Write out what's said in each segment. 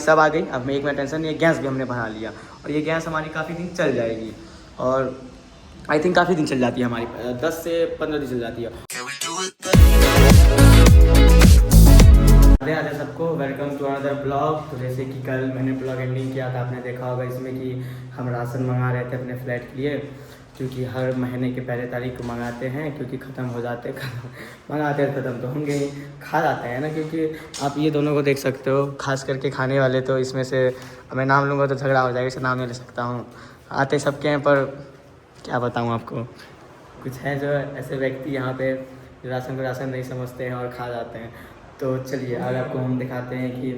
सब आ गई। अब मैं एक मिनट टेंशन नहीं है, गैस भी हमने बढ़ा लिया और ये गैस हमारी काफ़ी दिन चल जाएगी और आई थिंक काफ़ी दिन चल जाती है हमारी, 10 से 15 दिन चल जाती है। आधे सबको वेलकम टू अनदर ब्लॉग। तो जैसे कि कल मैंने ब्लॉग एंडिंग किया था, आपने देखा होगा इसमें कि हम राशन मंगा रहे थे अपने फ्लैट के लिए, क्योंकि हर महीने के पहले तारीख को मंगाते हैं, क्योंकि ख़त्म हो जाते मंगाते हैं ख़त्म तो होंगे ही, खा जाते हैं ना। क्योंकि आप ये दोनों को देख सकते हो, खास करके खाने वाले, तो इसमें से मैं नाम लूँगा तो झगड़ा हो जाएगा, इसे नाम नहीं ले सकता हूँ। आते सबके हैं पर क्या बताऊँ आपको, कुछ है जो ऐसे व्यक्ति यहाँ पे राशन को राशन नहीं समझते हैं और खा जाते हैं। तो चलिए आज आपको हम दिखाते हैं कि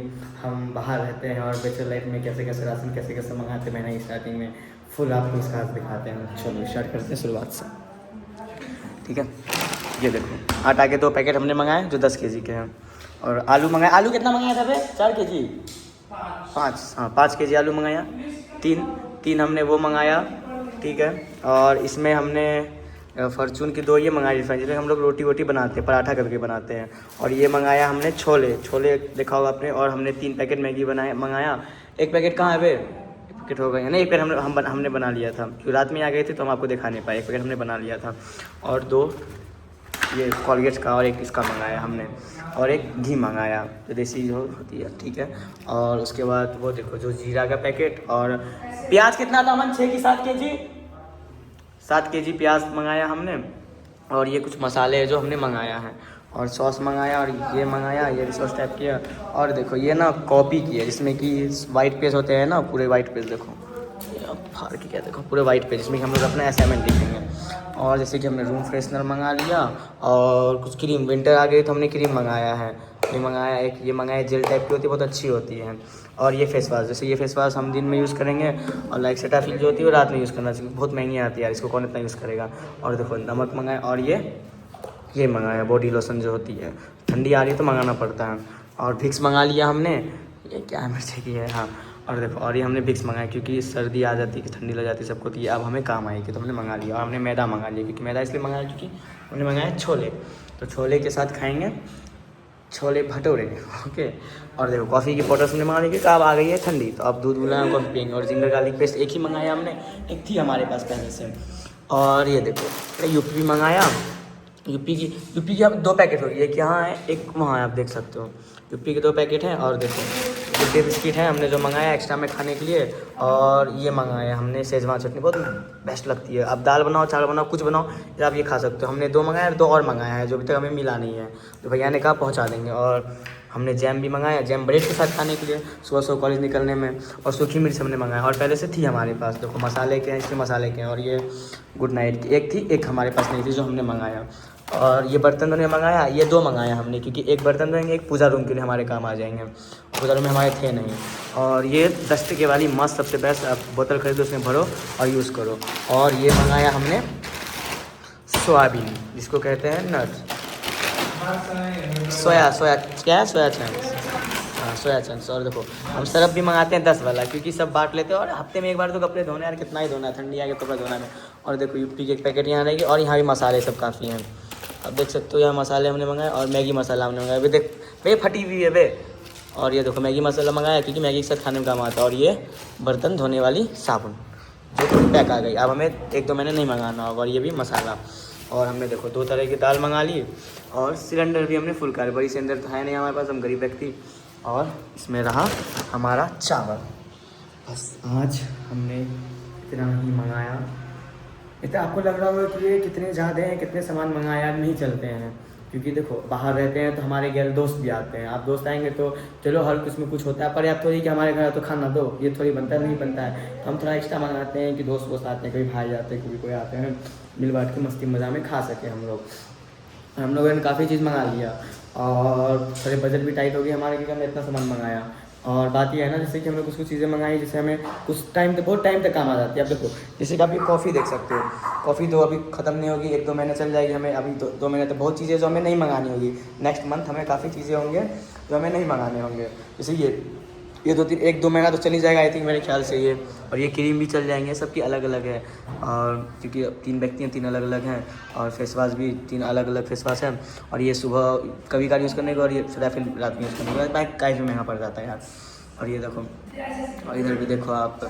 हम बाहर रहते हैं और बैचलर लाइफ में कैसे कैसे राशन कैसे कैसे मंगाते हैं महीने की स्टार्टिंग में, फुल आपको इसका आज दिखाते हैं। चलो स्टार्ट करते हैं शुरुआत से, ठीक है। ये देखो आटा के 2 पैकेट हमने मंगाए जो 10 kg के हैं, और आलू मंगाए। आलू कितना मंगाया था भाई? 4 kg? 5, हाँ 5 kg आलू मंगाया। तीन हमने वो मंगाया, ठीक है। और इसमें हमने फॉर्चून की 2 ये मंगाई रिफाइंड, जिसमें हम लोग रोटी वोटी बनाते हैं, पराठा करके बनाते हैं। और ये मंगाया हमने छोले देखा होगा आपने। और हमने 3 पैकेट मैगी मंगाया। 1 पैकेट कहाँ है बे? 1 पैकेट हो गया नहीं, 1 पैकेट हमने बना लिया था, क्योंकि रात में आ गए थे तो हम आपको दिखा नहीं पाए। 1 पैकेट हमने बना लिया था। और 2 ये कॉलगेट का और 1 इसका मंगाया हमने, और 1 घी मंगाया जो देसी जो होती है, ठीक है। और उसके बाद वो देखो जो जीरा का पैकेट। और प्याज कितना था मन? 6 की 7 kg? 7 kg प्याज मंगाया हमने। और ये कुछ मसाले जो हमने मंगाया है, और सॉस मंगाया, और ये मंगाया, ये भी सॉस टाइप की है। और देखो ये ना कॉपी की है, जिसमें कि वाइट पेज होते हैं ना, पूरे वाइट पेज देखो, फाड़ के क्या देखो, पूरे वाइट पेज, जिसमें कि हम लोग अपना असाइनमेंट लिखेंगे। और जैसे कि हमने रूम फ्रेशनर मंगा लिया, और कुछ क्रीम, विंटर आ गई तो हमने क्रीम मंगाया है। ये मंगाया, एक ये मंगाया जेल टाइप की होती है, बहुत अच्छी होती है। और ये फेस वाश, जैसे ये फेस वाश हम दिन में यूज़ करेंगे, और लाइक सेटाफिल जो होती है वो रात में यूज़ करना चाहिए, बहुत महंगी आती है यार, इसको कौन इतना यूज़ करेगा। और देखो नमक मंगाया, और ये मंगाया बॉडी लोशन जो होती है, ठंडी आ रही है तो मंगाना पड़ता है। और विक्स मंगा लिया हमने, ये क्या मिर्ची की है, हाँ। और देखो, और ये हमने विक्स मंगाया क्योंकि सर्दी आ जाती है, कि ठंडी लग जाती है सबको, तो ये अब हमें काम आएगी, तो हमने मंगा लिया। और हमने मैदा मंगा लिया, क्योंकि मैदा इसलिए मंगाया क्योंकि हमने मंगाया छोले, तो छोले के साथ खाएंगे छोले भटूरे, ओके। और देखो कॉफ़ी की पोटस हमने मंगा ली, क्योंकि अब आ गई है ठंडी, तो अब दूध बुलाया कॉफ़ी पियेंगे। और जिंजर गार्लिक पेस्ट 1 ही मंगाया हमने, 1 थी हमारे पास पहले से। और ये देखो यूपी मंगाया, यूपी की अब 2 पैकेट हो गई, एक यहाँ है, एक वहाँ है, आप देख सकते हो। यूपी के 2 पैकेट हैं। और देखो गुड्डे बिस्किट है हमने जो मंगाया एक्स्ट्रा में खाने के लिए। और ये मंगाया हमने शेजवान चटनी, बहुत बेस्ट लगती है। अब दाल बनाओ, चावल बनाओ, कुछ बनाओ, या आप ये खा सकते हो। हमने 2 मंगाया, 2 और मंगाया है जो अभी तक हमें मिला नहीं है, तो भैया ने कहा पहुँचा देंगे। और हमने जैम भी मंगाया, जैम ब्रेड के साथ खाने के लिए सुबह कॉलेज निकलने में। और सूखी मिर्च हमने मंगाया, और पहले से थी हमारे पास। देखो मसाले के हैं, इसके मसाले के हैं। और ये गुड नाइट की 1 थी, 1 हमारे पास नहीं थी जो हमने मंगाया। और ये बर्तन धोने मंगाया, ये 2 मंगाया हमने, क्योंकि 1 बर्तन धोएंगे, 1 पूजा रूम के लिए हमारे काम आ जाएंगे, पूजा रूम में हमारे थे नहीं। और ये 10 टके वाली मस्त सबसे बेस्ट, आप बोतल खरीदो, उसमें भरो और यूज़ करो। और ये मंगाया हमने सोयाबीन, जिसको कहते हैं नट्स, सोया क्या है, सोया चंक्स, हाँ सोया चंक्स। और देखो हम सरफ भी मंगाते हैं 10 वाला, क्योंकि सब बांट लेते हैं। और हफ्ते में 1 बार तो कपड़े धोने, यार कितना ही धोना है, ठंडी आ गई कपड़ा धोना में। और देखो यूपी के 1 पैकेट यहाँ रहेगी, और यहाँ भी मसाले सब काफ़ी हैं, अब देख सकते हो। यहाँ मसाले हमने मंगाए, और मैगी मसाला हमने मंगाया, देख भैया फटी हुई है बे। और ये देखो मैगी मसाला मंगाया, क्योंकि मैगी के साथ खाने में काम आता है। और ये बर्तन धोने वाली साबुन जो पैक आ गई, अब हमें 1-2 महीने नहीं मंगाना होगा। और ये भी मसाला। और हमने देखो 2 तरह की दाल मंगा ली, और सिलेंडर भी हमने फुल कर, बड़ी सिलेंडर तो है नहीं हमारे पास, हम गरीब व्यक्ति। और इसमें रहा हमारा चावल। बस आज हमने इतना ही मंगाया। इतना आपको लग रहा होगा कि ये कितने ज़्यादा हैं, कितने सामान मंगाया, नहीं चलते हैं। क्योंकि देखो बाहर रहते हैं तो हमारे घर दोस्त भी आते हैं, आप दोस्त आएंगे तो चलो हर कुछ में कुछ होता है, पर आप थोड़ी कि हमारे घर तो खाना दो, ये थोड़ी बनता नहीं बनता है। तो हम थोड़ा एक्स्ट्रा मंगाते हैं कि दोस्त आते हैं, कभी भाई आते हैं, कभी कोई आते हैं, मिल बांट के मस्ती मज़ा में खा सके हम लोग। हम लोगों ने काफ़ी चीज़ मंगा लिया, और थोड़े बजट भी टाइट हो गई हमारे, क्योंकि हमने इतना सामान मंगाया। और बात ये है ना, जैसे कि हमने कुछ चीज़ें मंगाई जिससे हमें कुछ टाइम तक, बहुत टाइम तक काम आ जाती है। अब देखो जैसे कि आप ये कॉफ़ी देख सकते हो, कॉफ़ी तो अभी ख़त्म नहीं होगी, 1-2 महीने चल जाएगी हमें। अभी 2 महीने तक बहुत चीज़ें जो हमें नहीं मंगानी होगी, नेक्स्ट मंथ हमें काफ़ी चीज़ें होंगे जो हमें नहीं मंगाने होंगे। जैसे ये 1-2 महीना तो चल ही जाएगा आई थिंक, मेरे ख्याल से ये। और ये क्रीम भी चल जाएंगे, सबकी अलग अलग है। और क्योंकि 3 व्यक्ति हैं, 3 अलग अलग हैं। और फेस वाश भी 3 अलग अलग फेस वाश हैं। और ये सुबह कभी कार यूज़ करने का, और ये फिर रात में यूज़ करने का, बाइक का भी महंगा पड़ जाता है यार। और ये देखो, और इधर भी देखो आप,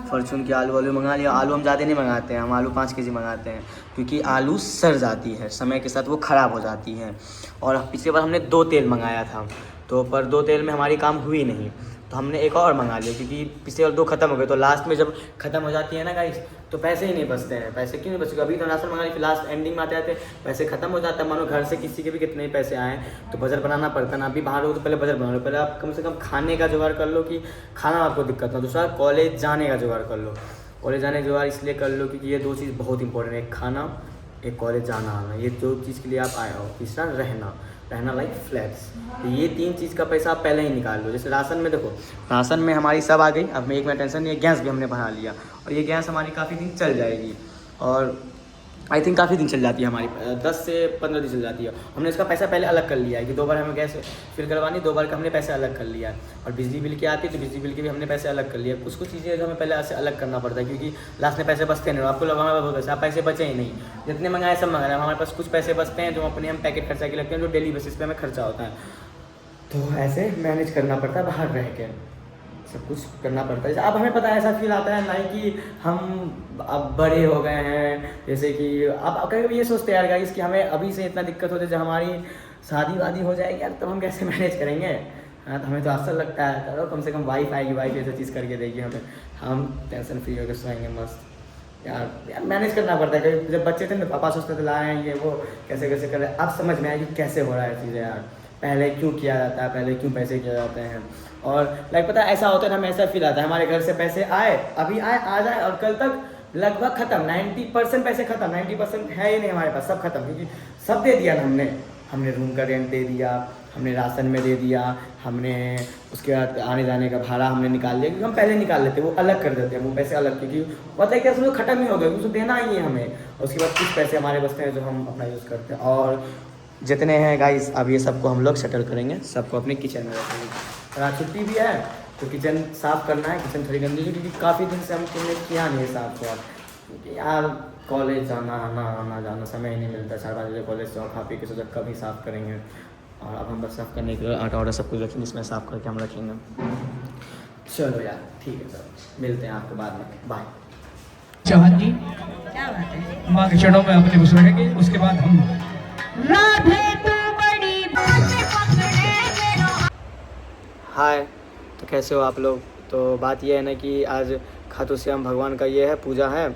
फॉर्चून की आलू वालू मंगा लिया। आलू हम ज़्यादा नहीं मंगाते हैं, हम आलू 5 केजी मंगाते हैं, क्योंकि आलू सड़ जाती है समय के साथ, वो ख़राब हो जाती हैं। और पिछली बार हमने 2 तेल मंगाया था, तो पर 2 तेल में हमारी काम हुई नहीं, तो हमने एक और मंगा लिया, क्योंकि पिछले बार 2 ख़त्म हो गए। तो लास्ट में जब ख़त्म हो जाती है ना गाइस, तो पैसे ही नहीं बचते हैं। पैसे क्यों नहीं बचते? अभी तो राशन मंगा ली, लास्ट एंडिंग में आते आते पैसे खत्म हो जाता है। मानो घर से किसी के भी कितने ही पैसे आए, तो बजट बनाना पड़ता है ना। अभी बाहर हो तो पहले बजट बना लो, पहले आप कम से कम खाने का जुगाड़ कर लो कि खाना आपको दिक्कत ना। दूसरा, कॉलेज जाने का जुगाड़ कर लो। कॉलेज जाने का जुगाड़ इसलिए कर लो क्योंकि ये 2 चीज़ बहुत इंपॉर्टेंट है, एक खाना, एक कॉलेज जाना आना। ये 2 चीज़ के लिए आप आए हो। तीसरा, रहना लाइक फ्लैट्स। तो ये 3 चीज़ का पैसा आप पहले ही निकाल लो। जैसे राशन में देखो, राशन में हमारी सब आ गई, अब में एक में टेंशन नहीं है। गैस भी हमने बढ़ा लिया, और ये गैस हमारी काफ़ी दिन चल जाएगी, और आई थिंक काफ़ी दिन चल जाती है हमारी, 10 से 15 दिन चल जाती है। हमने इसका पैसा पहले अलग कर लिया है कि 2 बार हमें गैस फिल करवानी, 2 बार का हमने पैसे अलग कर लिया है। और बिजली बिल की आती है तो बिजली बिल के भी हमने पैसे अलग कर लिया। कुछ चीज़ें जो हमें पहले ऐसे अलग करना पड़ता है, क्योंकि लास्ट में पैसे बचते नहीं। आपको लगा बहुत पैसा, आप पैसे बचे ही नहीं, जितने मंगाए सब मंगाए। हमारे पास कुछ पैसे बचते हैं जो अपने हम पैकेट खर्चा के लगते हैं, जो डेली बेसिस पे हमें खर्चा होता है। तो ऐसे मैनेज करना पड़ता है, बाहर रह के सब कुछ करना पड़ता है। अब हमें पता है, ऐसा फील आता है नहीं कि हम अब बड़े हो गए हैं, जैसे कि अब कभी कभी ये सोचते हैं यार गाइस कि हमें अभी से इतना दिक्कत होती है, जब हमारी शादी वादी हो जाएगी यार, तो हम कैसे मैनेज करेंगे। हाँ, तो हमें तो असल लगता है करो, कम से कम वाइफ आएगी, वाइफ ऐसा चीज़ करके देगी हमें, हम टेंशन फ्री होकर सोएंगे मस्त। यार मैनेज करना पड़ता है। कभी जब बच्चे थे ना, पापा सोचते थे लाए हैं ये वो, कैसे कैसे कर रहे हैं। अब समझ में आया कि कैसे हो रहा है चीज़ें यार, पहले क्यों किया जाता है, पहले क्यों पैसे किए जाते हैं। और लाइक पता है ऐसा होता है, हमें ऐसा फील आता है हमारे घर से पैसे आए, अभी आए, आ जाए, और कल तक लगभग खत्म, 90% पैसे खत्म, 90% है ही नहीं हमारे पास, सब खत्म, क्योंकि सब दे दिया ना हमने रूम का रेंट दे दिया, हमने राशन में दे दिया, हमने उसके बाद आने जाने का भाड़ा हमने निकाल लिया, क्योंकि हम पहले निकाल लेते, वो अलग कर देते हैं, वो पैसे अलग, क्योंकि पता है क्या उसमें ख़त्म ही हो गए, उसको देना ही है हमें। और उसके बाद कुछ पैसे हमारे बचते हैं जो हम अपना यूज़ करते हैं। और जितने हैं गाइस, अब ये सबको हम लोग सेटल करेंगे, सबको अपने किचन में रखेंगे। और आज छुट्टी भी है तो किचन साफ़ करना है। किचन थोड़ी गंदी है, क्योंकि काफ़ी दिन से हमने किया नहीं साफ़ यार, क्योंकि यार कॉलेज जाना आना जाना समय ही नहीं मिलता। 4-5 बजे कॉलेज से खा पी के सोचा कभी साफ़ करेंगे। और अब हम बस साफ़ करने के लिए आटा वाटा सब कुछ रखेंगे, इसमें साफ़ करके हम रखेंगे। चलो यार ठीक है, सर मिलते हैं आपको बाद में, बाय। चाहत जी क्या बात है? माँ के चरणों में अपने कुछ रखेंगे, उसके बाद हम राधे तू बड़ी बातें पकड़े मेरा। हाय, तो कैसे हो आप लोग? तो बात ये है ना कि आज खाटू श्याम भगवान का ये है, पूजा है,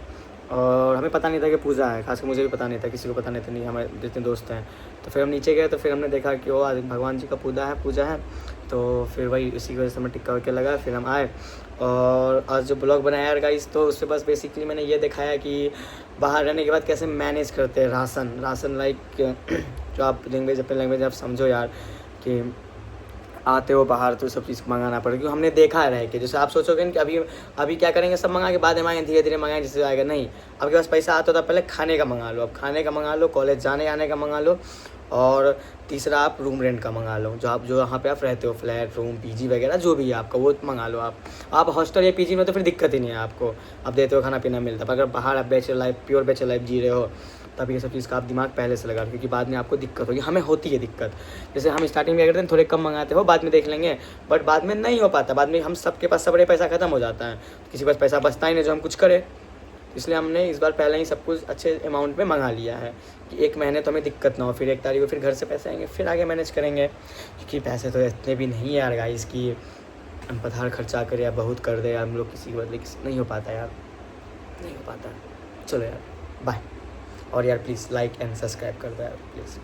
और हमें पता नहीं था कि पूजा है, खासकर मुझे भी पता नहीं था, किसी को पता नहीं था, नहीं हमारे जितने दोस्त हैं। तो फिर हम नीचे गए, तो फिर हमने देखा कि वो आज भगवान जी का पूजा है, तो फिर वही उसी की वजह से हमें टिक्का विक्का लगा, फिर हम आए। और आज जो ब्लॉग बनाया यार गाइस, तो उससे बस बेसिकली मैंने ये दिखाया कि बाहर रहने के बाद कैसे मैनेज करते हैं राशन लाइक जो आप लैंग्वेज, अपने लैंग्वेज आप समझो यार, कि आते हो बाहर तो सब चीज़ मंगाना पड़ेगा, क्योंकि हमने देखा है रह के। जैसे आप सोचोगे कि अभी क्या करेंगे, सब मंगा के बाद में आएंगे, धीरे धीरे मंगाएंगे जिससे आएगा, नहीं। आपके पास पैसा आता था, पहले खाने का मंगा लो, अब खाने का मंगा लो, कॉलेज जाने आने का मंगा लो, और तीसरा आप रूम रेंट का मंगा लो, जो यहाँ पे आप रहते हो, फ्लैट रूम पीजी वगैरह जो भी है आपका, वो मंगा लो। आप हॉस्टल या पीजी में तो फिर दिक्कत ही नहीं है आपको, आप देते हो खाना पीना मिलता है। पर अगर बाहर आप bachelor life, pure bachelor life जी रहे हो, तब ये सब चीज़ का आप दिमाग पहले से लगा, क्योंकि बाद में आपको दिक्कत होगी। हमें होती है दिक्कत, जैसे हम स्टार्टिंग में क्या करते हैं, थोड़े कम मंगाते हो, बाद में देख लेंगे, बट बाद में नहीं हो पाता। बाद में हम सबके पास सबरे पैसा ख़त्म हो जाता है, किसी के पास पैसा बचता ही नहीं जो हम कुछ करें। इसलिए हमने इस बार पहले ही सब कुछ अच्छे अमाउंट में मंगा लिया है कि 1 महीने तो हमें दिक्कत ना हो, फिर 1 तारीख को फिर घर से पैसे आएंगे, फिर आगे मैनेज करेंगे। क्योंकि पैसे तो इतने भी नहीं यार गाइस कि हम पधार खर्चा करें या बहुत कर दे यार, हम लोग किसी के बदले नहीं हो पाता यार, नहीं हो पाता। चलो यार बाय। और यार प्लीज़ लाइक एंड सब्सक्राइब कर दो यार प्लीज़।